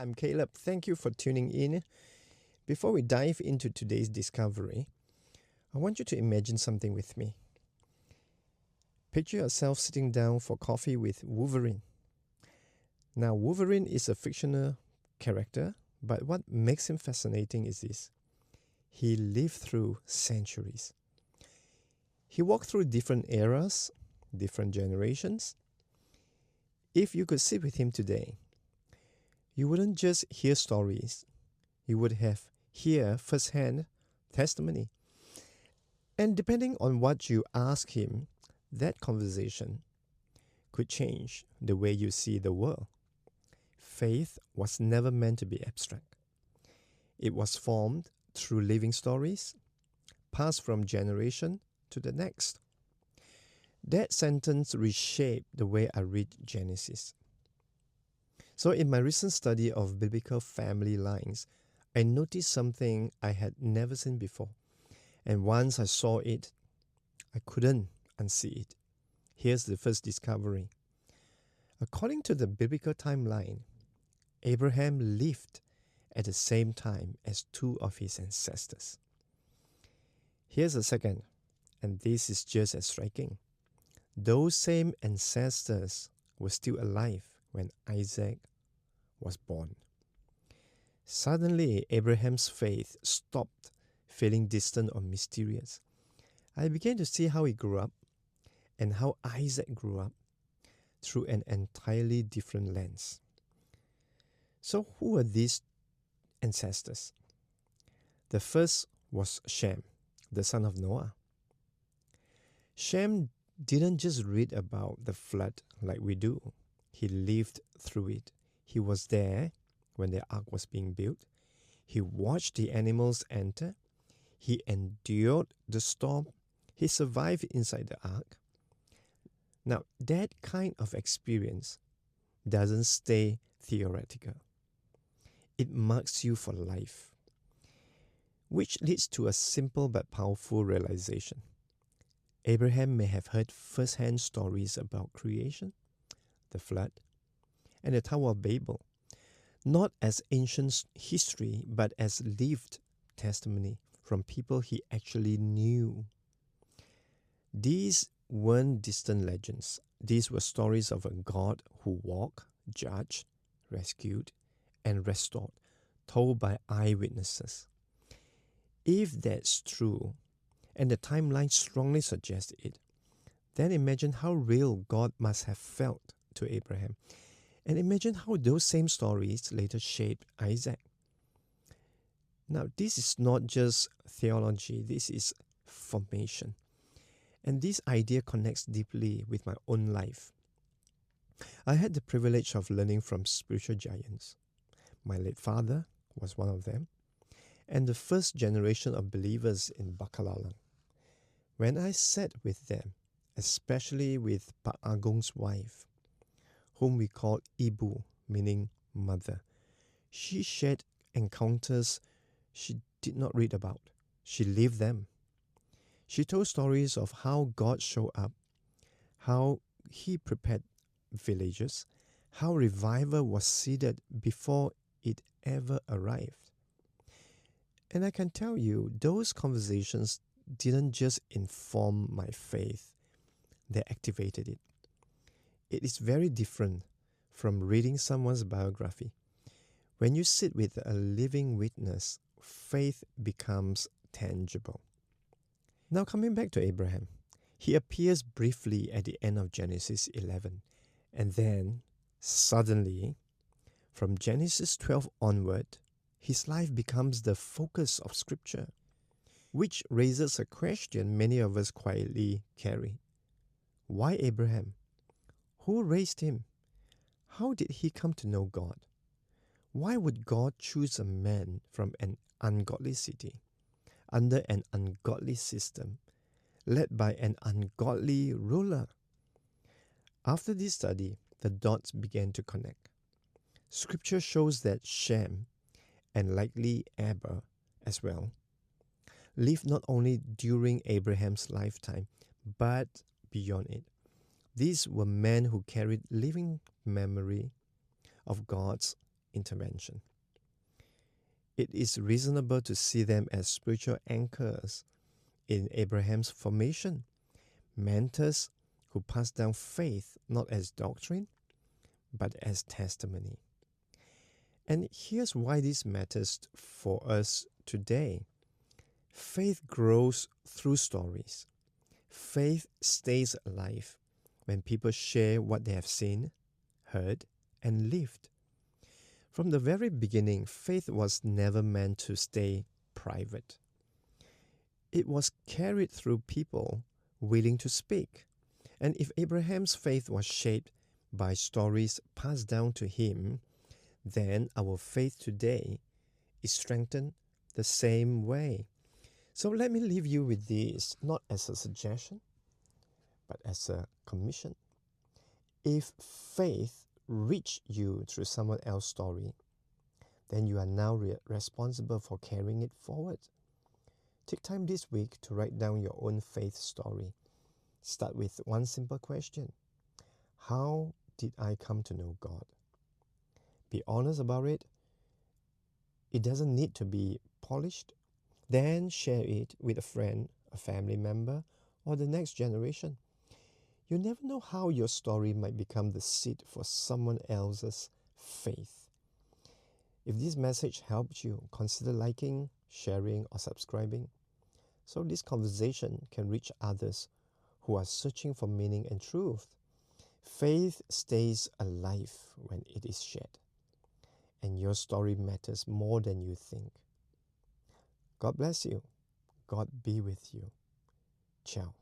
I'm Caleb. Thank you for tuning in. Before we dive into today's discovery, I want you to imagine something with me. Picture yourself sitting down for coffee with Wolverine. Now, Wolverine is a fictional character, but what makes him fascinating is this. He lived through centuries. He walked through different eras, different generations. If you could sit with him today, you wouldn't just hear stories, you would hear firsthand testimony. And depending on what you ask him, that conversation could change the way you see the world. Faith was never meant to be abstract. It was formed through living stories, passed from generation to the next. That sentence reshaped the way I read Genesis. So in my recent study of biblical family lines, I noticed something I had never seen before. And once I saw it, I couldn't unsee it. Here's the first discovery. According to the biblical timeline, Abraham lived at the same time as two of his ancestors. Here's the second, and this is just as striking. Those same ancestors were still alive when Isaac was born. Suddenly, Abraham's faith stopped feeling distant or mysterious. I began to see how he grew up and how Isaac grew up through an entirely different lens. So who were these ancestors? The first was Shem, the son of Noah. Shem didn't just read about the flood like we do. He lived through it. He was there when the ark was being built. He watched the animals enter. He endured the storm. He survived inside the ark. Now, that kind of experience doesn't stay theoretical. It marks you for life, which leads to a simple but powerful realization. Abraham may have heard first-hand stories about creation, the flood, and the Tower of Babel, not as ancient history, but as lived testimony from people he actually knew. These weren't distant legends. These were stories of a God who walked, judged, rescued, and restored, told by eyewitnesses. If that's true, and the timeline strongly suggests it, then imagine how real God must have felt to Abraham. And imagine how those same stories later shaped Isaac. Now, this is not just theology, this is formation. And this idea connects deeply with my own life. I had the privilege of learning from spiritual giants. My late father was one of them, and the first generation of believers in Bacalalang. When I sat with them, especially with Pak Agong's wife, whom we called Ibu, meaning mother, she shared encounters she did not read about. She lived them. She told stories of how God showed up, how he prepared villages, how revival was seeded before it ever arrived. And I can tell you, those conversations didn't just inform my faith, they activated it. It is very different from reading someone's biography. When you sit with a living witness, faith becomes tangible. Now coming back to Abraham, he appears briefly at the end of Genesis 11. And then, suddenly, from Genesis 12 onward, his life becomes the focus of Scripture, which raises a question many of us quietly carry. Why Abraham? Who raised him? How did he come to know God? Why would God choose a man from an ungodly city, under an ungodly system, led by an ungodly ruler? After this study, the dots began to connect. Scripture shows that Shem, and likely Eber as well, lived not only during Abraham's lifetime, but beyond it. These were men who carried living memory of God's intervention. It is reasonable to see them as spiritual anchors in Abraham's formation, mentors who pass down faith not as doctrine, but as testimony. And here's why this matters for us today. Faith grows through stories. Faith stays alive when people share what they have seen, heard, and lived. From the very beginning, faith was never meant to stay private. It was carried through people willing to speak. And if Abraham's faith was shaped by stories passed down to him, then our faith today is strengthened the same way. So let me leave you with this, not as a suggestion, but as a commission. If faith reached you through someone else's story, then you are now responsible for carrying it forward. Take time this week to write down your own faith story. Start with one simple question. How did I come to know God? Be honest about it. It doesn't need to be polished. Then share it with a friend, a family member, or the next generation. You never know how your story might become the seed for someone else's faith. If this message helped you, consider liking, sharing, or subscribing, so this conversation can reach others who are searching for meaning and truth. Faith stays alive when it is shared, and your story matters more than you think. God bless you. God be with you. Ciao.